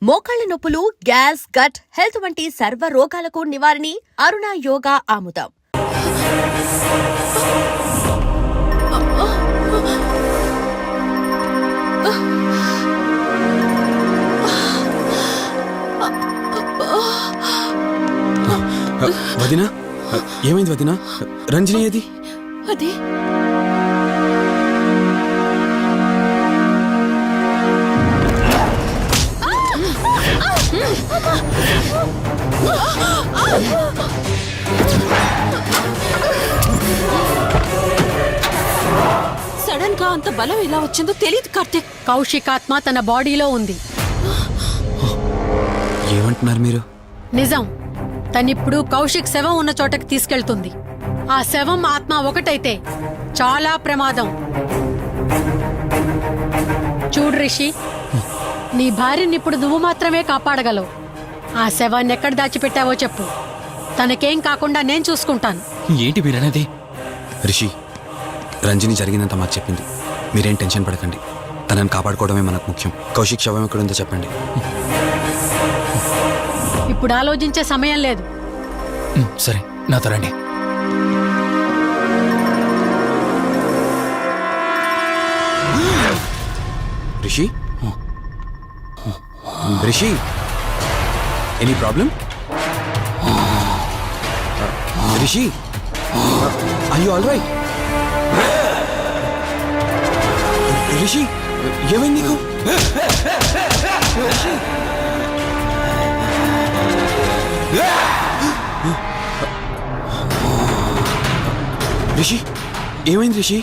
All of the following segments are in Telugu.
మోకాళ్ల నొప్పులు, గ్యాస్, గట్ హెల్త్ వంటి సర్వ రోగాలకు నివారణి అరుణ యోగా ఆముదం. వదినా, ఏమైంది వదినా? రంజని ఏది? అదే సడన్ గా అంత బలం ఎలా వచ్చిందో తెలియదు కార్తీక్. కౌశిక్ ఆత్మ తన బాడీలో ఉంది. ఏమంటున్నారు మీరు? నిజం. తనిప్పుడు కౌశిక్ శవం ఉన్న చోటకి తీసుకెళ్తుంది. ఆ శవం ఆత్మ ఒకటైతే చాలా ప్రమాదం. చూడు రిషి, నీ భార్యని ఇప్పుడు నువ్వు మాత్రమే కాపాడగలవు. ఆ శవాన్ని ఎక్కడ దాచిపెట్టావో చెప్పు. తనకేం కాకుండా నేను చూసుకుంటాను. ఏంటి మీరనేది? రిషి, రంజని జరిగిందంతా మాకు చెప్పింది. మీరేం టెన్షన్ పడకండి. తనని కాపాడుకోవడమే మనకు ముఖ్యం. కౌశిక్ శవం ఎక్కడుందో చెప్పండి. ఇప్పుడు ఆలోచించే సమయం లేదు. సరే, నాతో రండి. Rishi, Rishi, any problem? Rishi, are you all right? Rishi, ఏమైంది నీకు? రిషి, రిషి, ఏమైంది రిషి?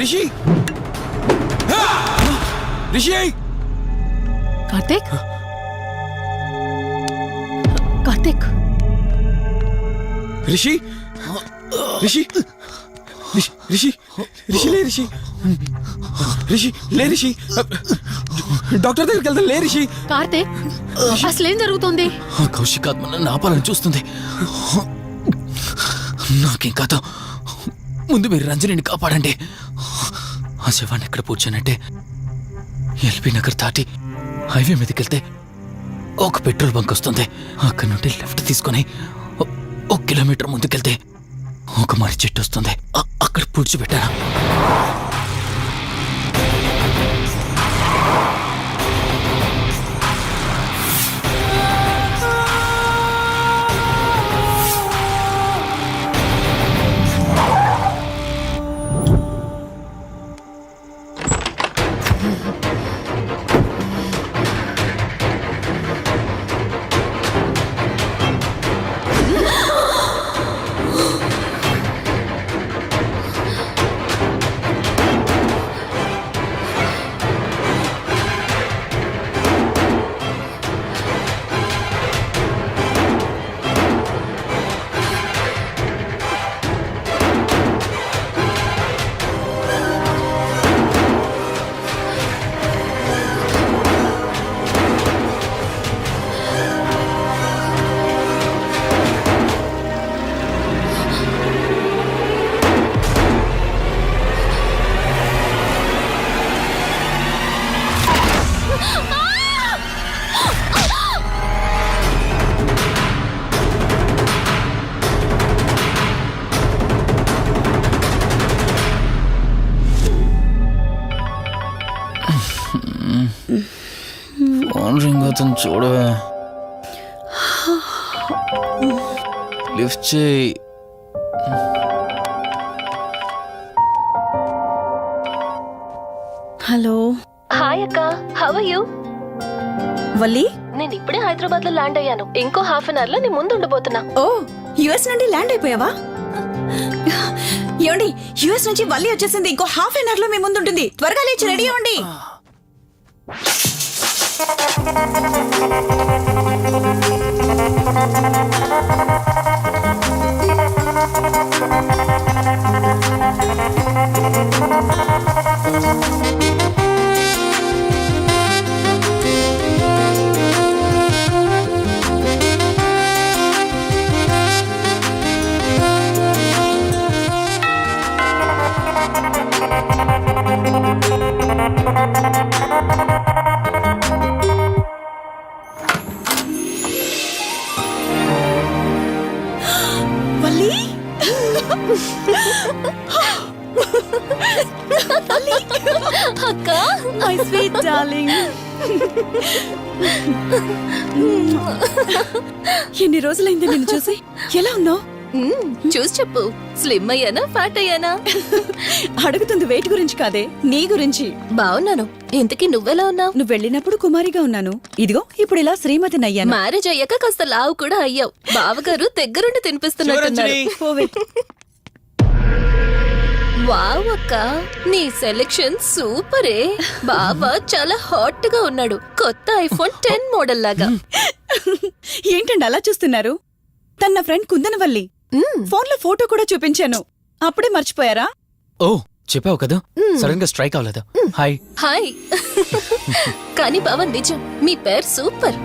రిషి, రిషి! కార్తీక్, కార్తీక్, రిషి, రిషి, రిషి, రిషి, లే రిషి, రిషి, లే రిషి, డాక్టర్ దగ్గరికి వెళ్తాను. లే రిషి. కార్తీక్, అసలేం జరుగుతుంది? కౌశిక్ ఆత్మ నన్ను ఆపాలని చూస్తుంది. నాకేం కాదు. ముందు మీరు రంజనిని కాపాడండి. ఆ శవాన్ని ఎక్కడ పూడ్చానంటే ఎల్బీ నగర్ దాటి హైవే మీదకి వెళ్తే ఒక పెట్రోల్ బంక్ వస్తుంది. అక్కడ నుండి లెఫ్ట్ తీసుకొని 1 కిలోమీటర్ ముందుకెళ్తే ఒక మర్రి చెట్టు వస్తుంది. అక్కడ పూడ్చిపెట్టాను. ఫోన్ రింగ్ అవుతుంది, చూడవే. లిఫ్ట్ చేయి. హలో. హాయ్ అక్క, హౌ ఆర్ యు? వల్లి, నేను ఇప్పుడే హైదరాబాద్ లో ల్యాండ్ అయ్యాను. ఇంకో హాఫ్ అన్ అవర్ లో నీ ముందు ఉండబోతున్నా. ఓ, యుఎస్ నుండి ల్యాండ్ అయిపోయావా? ఏమండి, యుఎస్ నుంచి వల్లి వచ్చేసింది. ఇంకో హాఫ్ అన్ అవర్ లో మీ ముందు ఉంటుంది. త్వరగా లేచి రెడీ అవ్వండి. My sweet darling. ఎన్ని రోజులైంది నిన్ను చూసి. ఎలా ఉన్నావు? చూసి చెప్పు, స్లిమ్ అయ్యానా ఫ్యాట్ అయ్యానా? అడుగుతుంది వెయిట్ గురించి కాదే, నీ గురించి. బాగున్నాను. ఇంతకీ నువ్వెలా ఉన్నావు? నువ్వు వెళ్ళినప్పుడు కుమారిగా ఉన్నాను, ఇదిగో ఇప్పుడు ఇలా శ్రీమతిని అయ్యాను. మ్యారేజ్ అయ్యాక కాస్త లావు కూడా అయ్యావు. బావగారు దగ్గరుండి తినిపిస్తున్నట్టున్నారు. పోవే. వావ్ అక్క, నీ సెలెక్షన్ సూపరే. బావ చాలా హాట్ గా ఉన్నాడు, కొత్త ఐఫోన్ 10 మోడల్ లాగా. ఏంటండి అలా చూస్తున్నారు? తన ఫ్రెండ్ కుందనవల్లి. ఫోన్ లో ఫోటో కూడా చూపించాను, అప్పుడే మర్చిపోయారా? ఓ చెప్పావు కదా, సడన్ గా స్ట్రైక్ అవ్వలేదు. హాయ్. హాయ్. కానీ బావ నిజం, మీ పేరు సూపర్.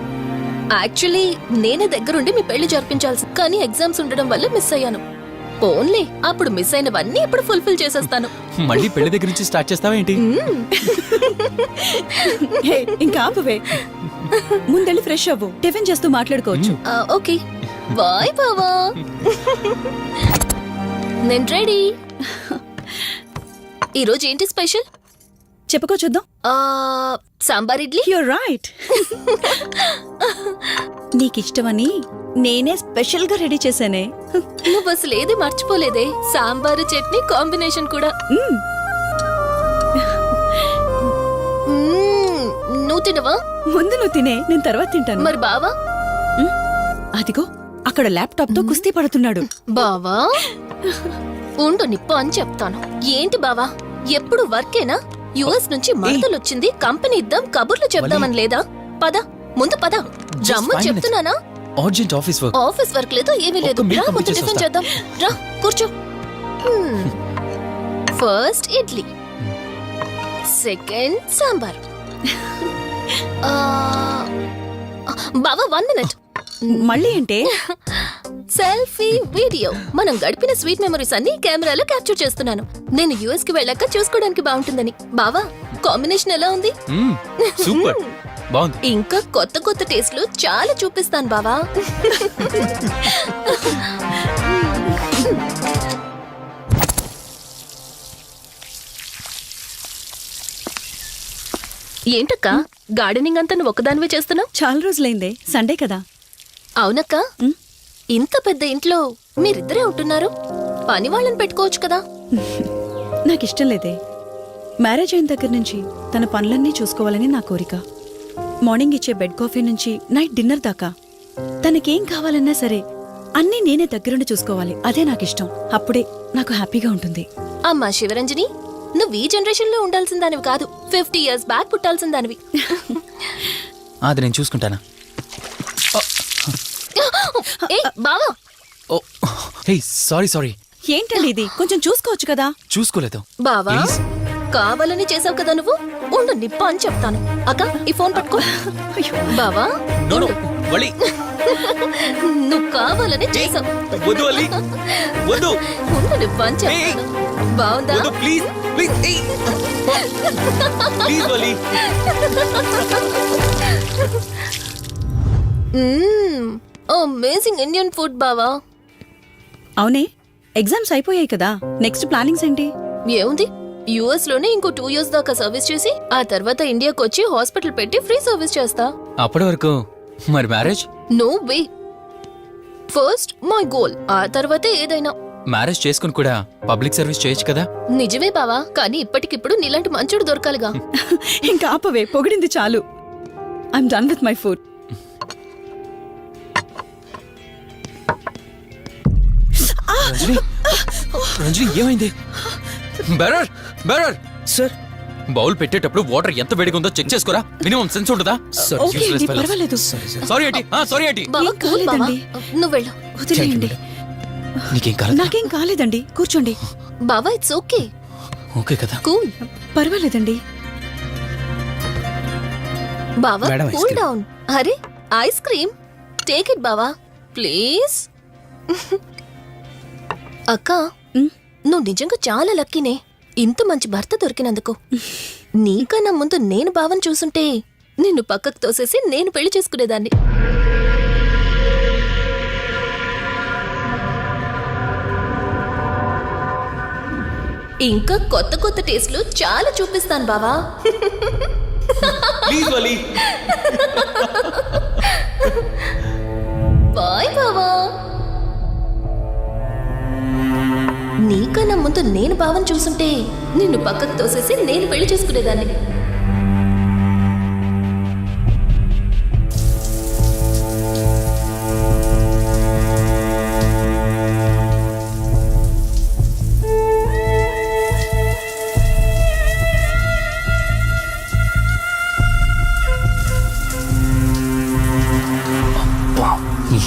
యాక్చువల్లీ నేనే దగ్గరుండి మీ పెళ్లి జరిపించాల్సి, కానీ ఎగ్జామ్స్ ఉండడం వల్ల మిస్ అయ్యాను. పోన్లే, అప్పుడు మిస్ అయినవన్నీ ఇప్పుడు ఫుల్ఫిల్ చేసేస్తాను. మళ్ళీ పెళ్లి దగ్గర నుంచి స్టార్ట్ చేస్తావా ఏంటి? హే, ఇంకా ఆపువే. ముందెళ్ళి ఫ్రెష్ అవ్వు, టిఫిన్ చేస్తూ మాట్లాడుకోవచ్చు. ఓకే బాయ్ బావా. నేను రెడీ. ఈరోజు ఏంటి స్పెషల్? చెప్పుకో చూద్దాం. సాంబార్ ఇడ్లీ. You're right. నీకిష్టమని నేనే స్పెషల్ గా రెడీ చేశానే. నువ్వు అసలు ఏది మర్చిపోలేదే, సాంబారు చట్నీ కాంబినేషన్ కూడా. నువ్వు తినవా? ముందు నువ్వు తినే, నేను తర్వాత తింటాను. మరి బావా? అదిగో అక్కడ ల్యాప్టాప్ తో కుస్తీ పడుతున్నాడు. బావా ఉండు, నిప్పు అని చెప్తాను. ఏంటి బావా, ఎప్పుడు వర్కేనా? యుఎస్ నుంచి మరదలొచ్చింది, కంపెనీ ఇద్దాం, కబుర్లు చెప్దామని లేదా? పద ముందు పద. రమ్ము చెప్తున్నానా? Urgent office work. Office work లేదు, ఏమీ లేదు. ఒక్క రా మీట్ ముందు పంపించేసి టిఫిన్ వస్తా. చేద్దాం. రా కూర్చో. First idli, second sambar. బావా 1 మినిట్. మళ్ళీ అంటే సెల్ఫీ వీడియో. మనం గడిపిన స్వీట్ మెమరీస్ అన్ని కెమెరాలో క్యాప్చర్ చేస్తున్నాను. నేను యుఎస్ కి వెళ్ళాక చూసుకోవడానికి బాగుంటుందని. బావా కాంబినేషన్ ఎలా ఉంది? సూపర్, బాగుంది. ఇంకా కొత్త కొత్త టేస్ట్లు చాలా చూపిస్తాను బావా. ఏంటక్క, గార్డెనింగ్ అంతా నువ్వు ఒకదానివే చేస్తున్నావు? చాలా రోజులైందే, సండే కదా. అవునక్క, ఇంత పెద్ద ఇంట్లో మీరిద్దరే ఉంటున్నారు, పని వాళ్ళని పెట్టుకోవచ్చు కదా. నాకిష్టం లేదే. మ్యారేజ్ అయిన దగ్గర నుంచి తన పనులన్నీ చూసుకోవాలని నా కోరిక. మార్నింగ్ ఇచ్చే బెడ్ కాఫీ నుంచి నైట్ డిన్నర్ దాకా తనకేం కావాలన్నా సరే అన్నీ నేనే దగ్గరుండి చూసుకోవాలి. అదే నాకిష్టం. అప్పుడే నాకు హ్యాపీగా ఉంటుంది. అమ్మా శివరంజని, నువ్వు ఈ జనరేషన్ లో ఉండాల్సిన దానివి కాదు, 50 years బ్యాక్ పుట్టాల్సిన దానివి. అది నేను చూసుకుంటానా? ఏయ్ బావా. ఓ హే, సారీ సారీ. ఏంటండి ఇది, కొంచెం చూసుకోవచ్చు కదా. చూసుకోలేదు. బావా Please. కావాలని చేసావు కదా నువ్వు. ఉండు నిప్ప అని చెప్తాను. అక్క ఈ ఫోన్ పట్టుకో. బావా నో నో, ఉండు. వలి. నువ్వు కావాలని చేసావు. వద్దు వలి, వద్దు. ఉండు నిప్ప అని చెప్తాను. బావుందా? వద్దు ప్లీజ్ ప్లీజ్. ప్లీజ్ వలి. అమేజింగ్ ఇండియన్ ఫుడ్ బావా. అవునే, ఎగ్జామ్స్ అయిపోయాయి కదా, నెక్స్ట్ ప్లానింగ్స్ ఏంటి? ఏముంది, యుఎస్ లోనే ఇంకో 2 years దాకా సర్వీస్ చేసి ఆ తర్వాత ఇండియాకి వచ్చి హాస్పిటల్ పెట్టి ఫ్రీ సర్వీస్ చేస్తా. అప్పటి వరకు మరి marriage? No way. First my goal, ఆ తర్వాతే ఏదైనా. మ్యారేజ్ చేసుకుని కూడా పబ్లిక్ సర్వీస్ చేయొచ్చు కదా. నిజమే బావా, కానీ ఇప్పటికిప్పుడు నీలాంటి మంచుడు దొరకాలిగా. ఇంకా ఆపవే, పొగిడింది చాలు. I'm done with my food. Ranjani, Ranjani ఏమైంది? బెరర్ బెరర్ సార్, బౌల్ పెట్టేటప్పుడు వాటర్ ఎంత వేడిగా ఉందో చెక్ చేసుకోరా. మినిమం సెన్స్ ఉంటుందా? ఓకే అండి, పర్వాలేదు. సారీ ఏంటి, సారీ ఏంటి. బావా ఏం కూల్ బావా, కాలేదండి. నువ్వు వెళ్ళు. వదిలేయండి. నీకేం కాలేదు? నాకేం కాలేదండి, కూర్చోండి. బావా ఇట్స్ ఓకే, ఓకే కదా. కూల్. పర్వాలేదండి. బావా Madam, ice cool cream. Down. అరే ఐస్ క్రీమ్, టేక్ ఇట్ బావా ప్లీజ్. అక్క ఉమ్, నువ్వు నిజంగా చాలా లక్కీనే, ఇంత మంచి భర్త దొరికినందుకు. నీకన్నా ముందు నేను బావని చూసుంటే నిన్ను పక్కకు తోసేసి నేను పెళ్లి చేసుకునేదాన్ని. ఇంకా కొత్త కొత్త టేస్ట్లు చాలా చూపిస్తాను బావా. Please Vali. బాయ్ బావా. నీకన్నా ముందు నేను బావని చూసుంటే నిన్ను పక్కకు తోసేసి నేను పెళ్లి చేసుకునేదాన్ని.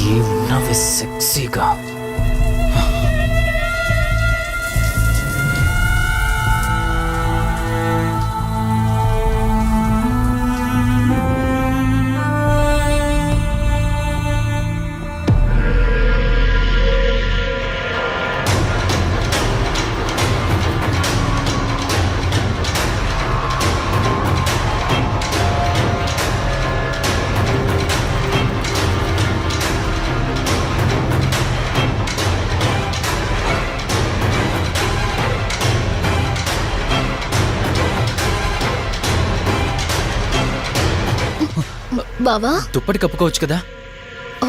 ఏమున్నావే సెక్సీగా. బావా దుప్పటి కప్పుకోవచ్చు కదా.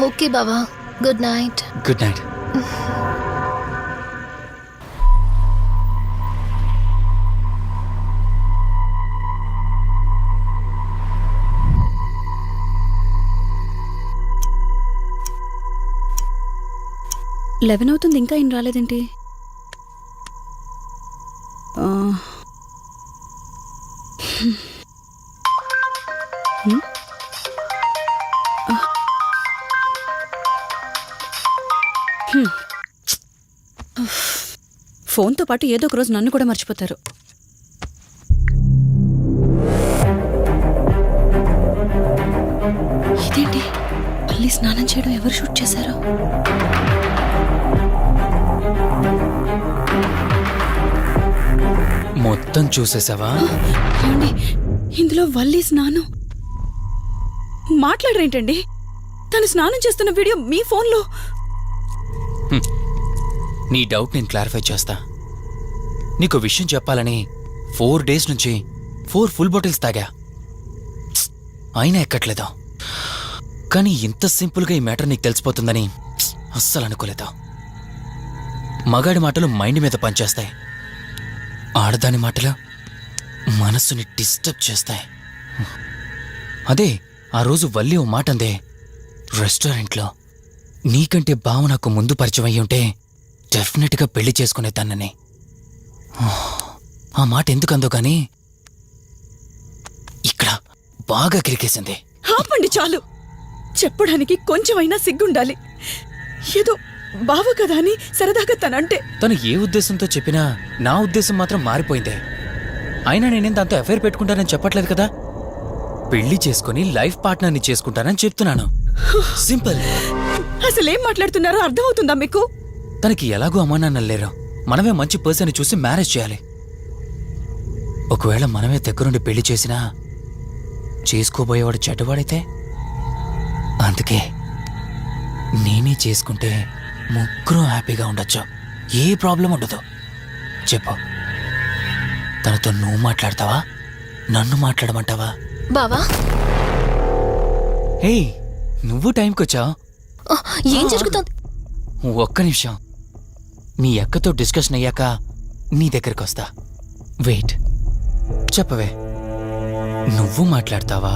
ఓకే బావా, good night. Good night. Eleven అవుతుంది, ఇంకా ఏం రాలేదేంటి? ఫోన్తో పాటు ఏదో ఒక రోజు నన్ను కూడా మర్చిపోతారు. ఇదేంటి, మళ్ళీ స్నానం చేయడం ఎవరు షూట్ చేశారో? మొత్తం చూసేసావా? ఏమండి, ఇందులో వల్లి స్నానం మాట్లాడరేంటండి? తను స్నానం చేస్తున్న వీడియో మీ ఫోన్లో. నీ డౌట్ నేను క్లారిఫై చేస్తా. నీకు విషయం చెప్పాలని 4 days నుంచి 4 full బాటిల్స్ తాగా, అయినా ఎక్కట్లేదు. కానీ ఇంత సింపుల్గా ఈ మ్యాటర్ నీకు తెలిసిపోతుందని అస్సలు అనుకోలేదు. మగాడి మాటలు మైండ్ మీద పనిచేస్తాయి, ఆడదాని మాటలు మనస్సుని డిస్టర్బ్ చేస్తాయి. అదే ఆ రోజు వల్లి ఓ మాట అందే రెస్టారెంట్లో, నీకంటే బావ నాకు ముందు పరిచయం అయ్యి ఉంటే డెఫినెట్గా పెళ్లి చేసుకునేదాన్నని. ఆ మాట ఎందుకందో కానీ ఇక్కడ బాగా కిరికేసింది. ఆపండి చాలు, చెప్పడానికి కొంచెమైనా సిగ్గుండాలి. ఏదో బావ కదా అని సరదాగా తనంటే. తను ఏ ఉద్దేశంతో చెప్పినా నా ఉద్దేశం మాత్రం మారిపోయిందే. అయినా నేనేం దాంతో అఫైర్ పెట్టుకుంటానని చెప్పట్లేదు కదా. పెళ్లి చేసుకుని లైఫ్ పార్ట్నర్ని చేసుకుంటానని చెప్తున్నాను. సింపుల్. అసలేం మాట్లాడుతున్నారో అర్థమవుతుందా మీకు? తనకి ఎలాగో అమ్మా నాన్న లేరు, మనమే మంచి పర్సన్ చూసి మ్యారేజ్ చేయాలి. ఒకవేళ మనమే దగ్గరుండి పెళ్లి చేసినా చేసుకోబోయేవాడు చెడ్డవాడైతే, అందుకే నేనే చేసుకుంటే ముగ్గురు హ్యాపీగా ఉండొచ్చు, ఏ ప్రాబ్లం ఉండదు. చెప్పు, తనతో నువ్వు మాట్లాడతావా, నన్ను మాట్లాడమంటావా? బావా హే, నువ్వు టైంకొచ్చావు. ఏం జరుగుతుంది? ఒక్క నిమిషం, మీ అక్కతో డిస్కషన్ అయ్యాక నీ దగ్గరికి వస్తా. వెయిట్, చెప్పవే, నువ్వు మాట్లాడతావా,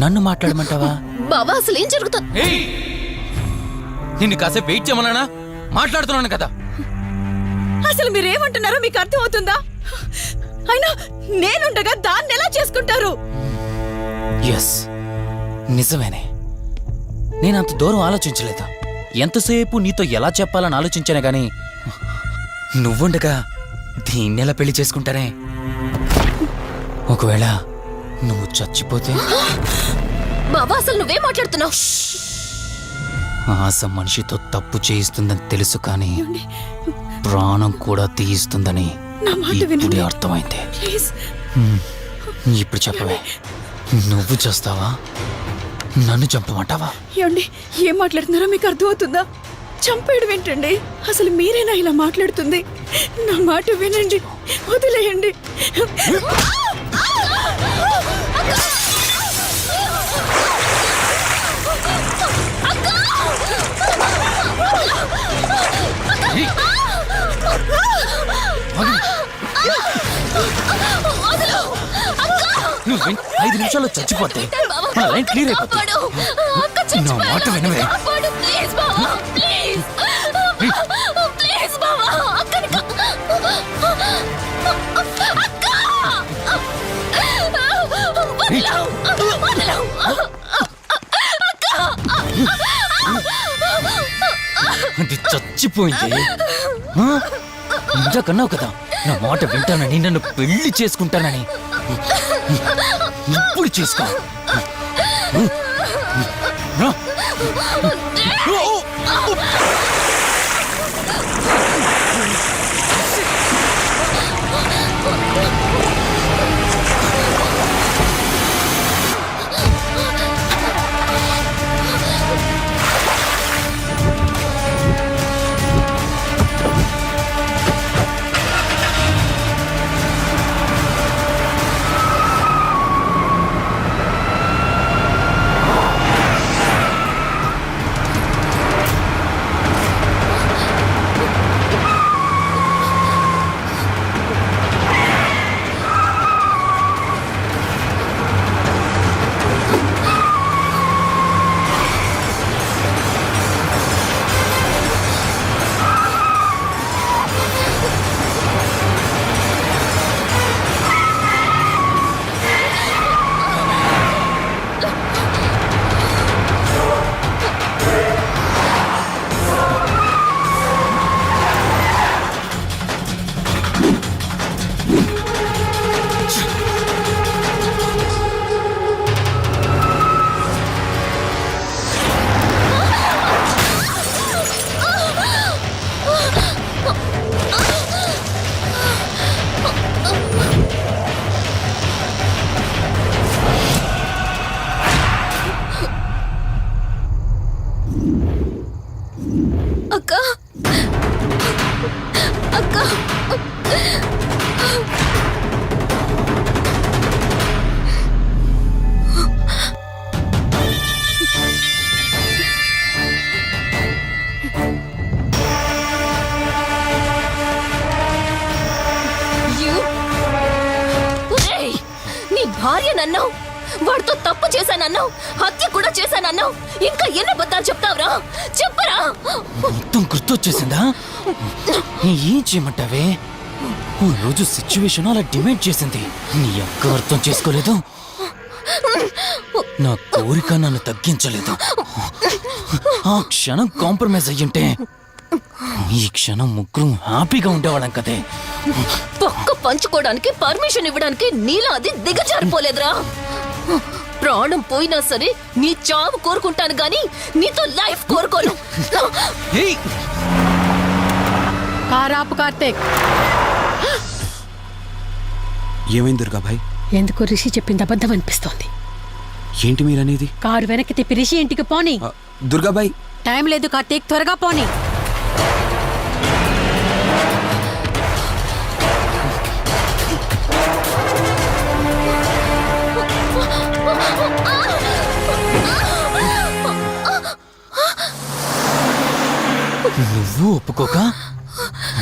నన్ను మాట్లాడమంటావా? బావా అసలు ఏం జరుగుతుంది? నిన్ను కాసేపు వెయిట్ చేయమన్నానా? మాట్లాడుతున్నాను కదా. అసలు మీరేమంటున్నారో మీకు అర్థమవుతుందా? అయినా నేనుండగా దాన్ని ఎలా చేసుకుంటారు? ఎస్, నిజమేనే. నేనంత దూరం ఆలోచించలేదు. ఎంతసేపు నీతో ఎలా చెప్పాలని ఆలోచించానే గాని, నువ్వుండగా దీన్నెలా పెళ్లి చేసుకుంటానే? ఒకవేళ నువ్వు చచ్చిపోతే? బావా అసలు నువ్వేం మాట్లాడుతున్నావు? ఆశ మనిషితో తప్పు చేయిస్తుందని తెలుసు, కానీ ప్రాణం కూడా తీయిస్తుందని నా మాట ఇప్పుడే వినండి అర్థమైంది. ప్లీజ్. ఇప్పుడు చెప్పవే, నువ్వు చేస్తావా, నన్ను చంపమంటావా? ఏమండి, ఏం మాట్లాడుతున్నారో మీకు అర్థమవుతుందా? చంపేయడం ఏంటండి? అసలు మీరేనా ఇలా మాట్లాడుతుంది? నా మాట వినండి. వదిలేయండి. నువ్వు 5 నిమిషాల్లో చచ్చిపోతే నా లైన్ క్లియర్ అయిపోతుంది. నా మాట వినవే. ప్లీజ్ బావా, ప్లీజ్ ప్లీజ్ బావా, అక్కని అది చచ్చిపోయింది. ఇందాకన్నావు కదా నా మాట వింటానని, నన్ను పెళ్లి చేసుకుంటానని. ఇప్పుడు చేసుకో. అక్క అక్క నీ భార్య నన్నావు, వాడితో తప్పు చేశానన్నావు, హత్య కూడా చేశానన్నావు. ఇంకా ఎన్ని అబద్ధాలు చెప్తావురా? చెప్పరా. మొత్తం గుర్తొచ్చేసిందా? ఏం చేయమంటావే? ఓ రోజు సిచ్యువేషన్ అలా డిమాండ్ చేసింది. నీ అక్క అర్థం చేసుకోలేదు. నా కోరిక నన్ను తగ్గించలేదు. ఆ క్షణం కాంప్రమైజ్ అయ్యుంటే ఈ క్షణం ముగ్గురు హ్యాపీగా ఉండేవాళ్ళం కదే. పక్క పంచుకోవడానికి పర్మిషన్ ఇవ్వడానికి నీలా అది దిగజారిపోలేదురా. ప్రాణం పోయినా సరే నీ చావు కోరుకుంటాను గాని నీతో లైఫ్ కోరుకోను. కారాపు కార్తీక్. ఏమైంది దుర్గాభాయ్? ఎందుకు రిషి చెప్పింది అబద్ధం అనిపిస్తోంది. ఏంటి మీరనేది? కారు వెనక్కి తిప్పి రిషి ఇంటికి పోని. దుర్గాభాయ్ టైం లేదు కార్తీక్, త్వరగా పోని. నువ్వు ఒప్పుకోక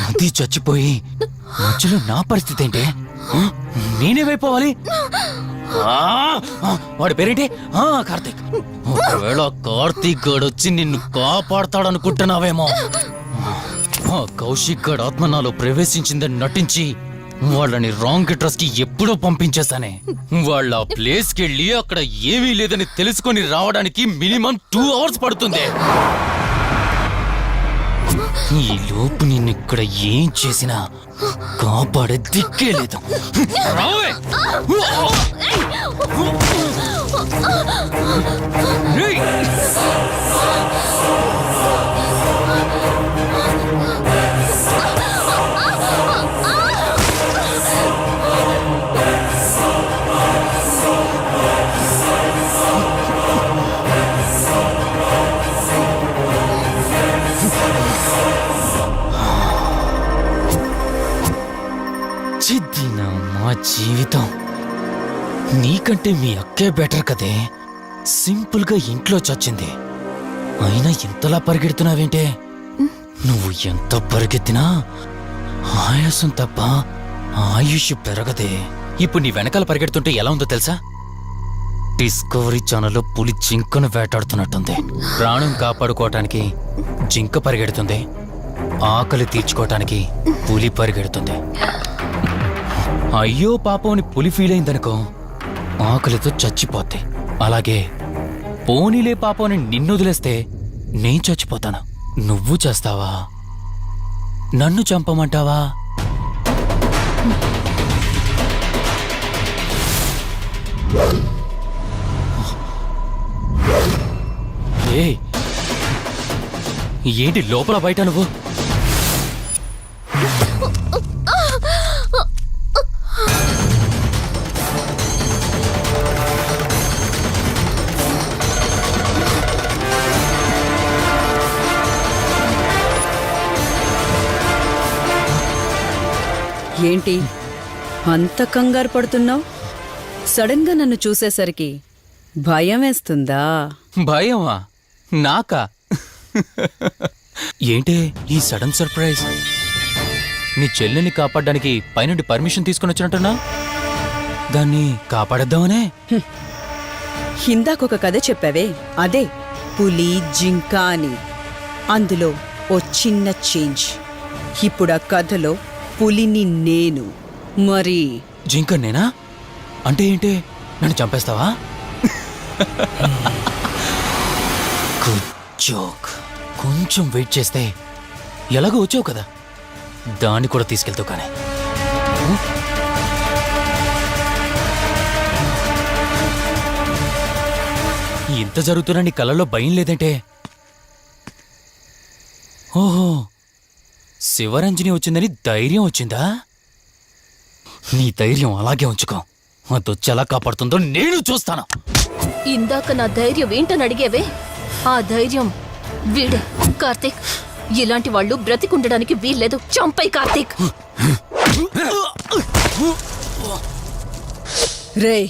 అది చచ్చిపోయి మధ్యలో నా పరిస్థితి ఏంటి? నేనేమైపోవాలి? వాడి పేరేంటి? కార్తీక్. ఒకవేళ కార్తీక్ గడు వచ్చి నిన్ను కాపాడతాడనుకుంటున్నావేమో. కౌశిక్ గడ్ ఆత్మ నాలో ప్రవేశించిందని నటించి వాళ్ళని రాంగ్ అడ్రస్ కి ఎప్పుడో పంపించేశానే. వాళ్ళ ప్లేస్ కి వెళ్ళి అక్కడ ఏమీ లేదని తెలుసుకొని రావడానికి మినిమం 2 hours పడుతుంది. ఈ లోపు నిన్నిక్కడ ఏం చేసినా కాపాడే దిక్కే లేదు. రావే! రేయ్! నీకంటే మీ అక్కే బెటర్ కదే. సింపుల్గా ఇంట్లో చచ్చింది, అయినా ఇంతలా పరిగెడుతున్నావేంటే? నువ్వు ఎంత పరిగెత్తినా ఆయాసం తప్ప ఆయుష్ పెరగదే. ఇప్పుడు నీ వెనకాల పరిగెడుతుంటే ఎలా ఉందో తెలుసా? డిస్కవరీ ఛానల్లో పులి జింకను వేటాడుతున్నట్టుంది. ప్రాణం కాపాడుకోవటానికి జింక పరిగెడుతుంది, ఆకలి తీర్చుకోవటానికి పులి పరిగెడుతుంది. అయ్యో పాపం అని పులి ఫీల్ అయిందనుకో, ఆకలితో చచ్చిపోద్ది. అలాగే పోనీలే పాపం అని నిన్ను వదిలేస్తే నేను చచ్చిపోతాను. నువ్వు చేస్తావా? నన్ను చంపమంటావా? ఏయ్, ఏంటి లోపల బయట నువ్వు? ఏంటి అంత కంగారు పడుతున్నావు? సడన్ గా నన్ను చూసేసరికి భయం వేస్తుందా? భయమా? నాకా? ఏంటే ఈ సడన్ సర్ప్రైజ్? నీ చెల్లెల్ని కాపాడడానికి పైనుండి పర్మిషన్ తీసుకుని వచ్చినట్టున్నా? దాన్ని కాపాడేద్దామనే? ఇందాకొక కథ చెప్పావే, అదే పులి జింక అని. అందులో ఓ చిన్న చేంజ్. ఇప్పుడు ఆ కథలో పులిని నేను. మరి జింక నేనా? అంటే ఏంటి, నన్ను చంపేస్తావా? Good joke. కొంచెం వెయిట్ చేస్తే ఎలాగో వచ్చావు కదా, దాన్ని కూడా తీసుకెళ్తావు. కానీ ఇంత జరుగుతున్నా నీ కళ్ళల్లో భయం లేదంటే? ఓహో, శివరంజని వచ్చిందని ధైర్యం వచ్చిందా? నీ ధైర్యం అలాగే ఉంచుకో. అదొచ్చి ఎలా కాపాడుతుందో నేను చూస్తాను. ఇందాక నా ధైర్యం ఏంటని అడిగేవే, ఆ ధైర్యం వీడే. కార్తీక్, ఇలాంటి వాళ్ళు బ్రతికుండడానికి వీల్లేదు. చంపై కార్తీక్. రేయ్,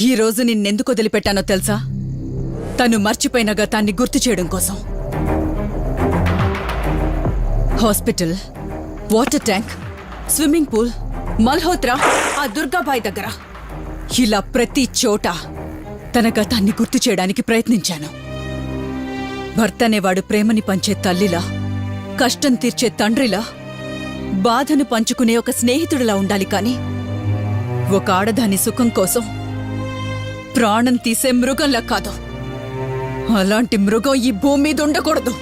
ఈరోజు నిన్నెందుకు వదిలిపెట్టానో తెలుసా? తను మర్చిపోయిన గతాన్ని గుర్తు చేయడం కోసం. Hospital, water tank, swimming pool, Malhotra, ఆ దుర్గాబాయ్ దగ్గర, ఇలా ప్రతి చోట తన గతాన్ని గుర్తు చేయడానికి ప్రయత్నించాను. భర్త అనేవాడు ప్రేమని పంచే తల్లిలా, కష్టం తీర్చే తండ్రిలా, బాధను పంచుకునే ఒక స్నేహితుడిలా ఉండాలి. కాని ఒక ఆడదాని సుఖం కోసం ప్రాణం తీసే మృగంలా కాదు. అలాంటి మృగం ఈ భూమి మీద ఉండకూడదు.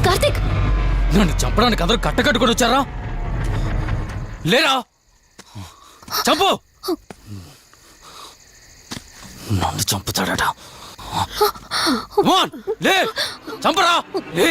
కార్తీక్, నన్ను చంపడానికి అందరూ కట్టకట్టుకొని వచ్చారా? లేరా? చంపు! నన్ను చంపుతాడట. లే, చంపరా, లే.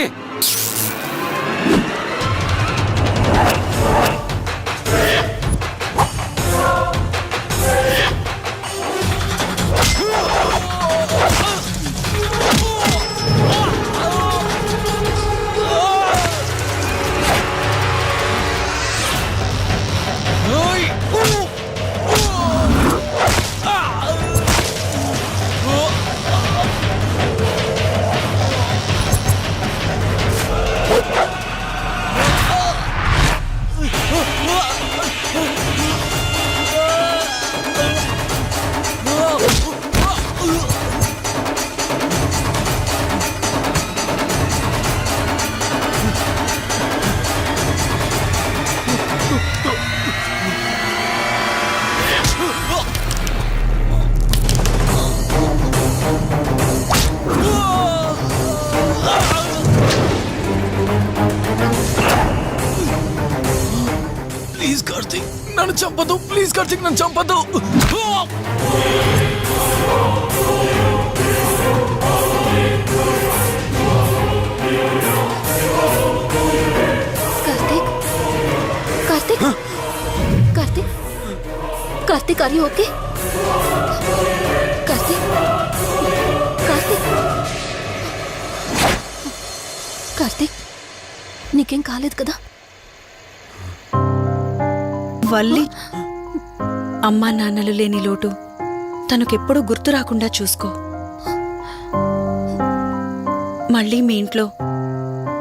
ప్లీజ్ కార్తీక్, నన్ను చంపదు. ప్లీజ్ కార్తీక్, నన్ను చంపదు. Karthik, Karthik are you okay? Karthik Karthik Karthik నీకేం కాలేదు కదా? వల్లి, అమ్మా నాన్నలు లేని లోటు తనకెప్పుడూ గుర్తు రాకుండా చూసుకో. మళ్ళీ మీ ఇంట్లో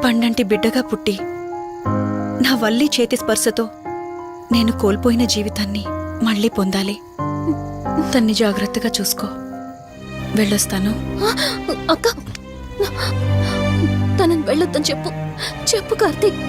పండంటి బిడ్డగా పుట్టి నా వల్లి చేతి స్పర్శతో నేను కోల్పోయిన జీవితాన్ని మళ్ళీ పొందాలి. తన్ని జాగ్రత్తగా చూసుకో. వెళ్ళొస్తాను. అక్క, తనని వెళ్ళొద్దని చెప్పు. చెప్పు కార్తీక్.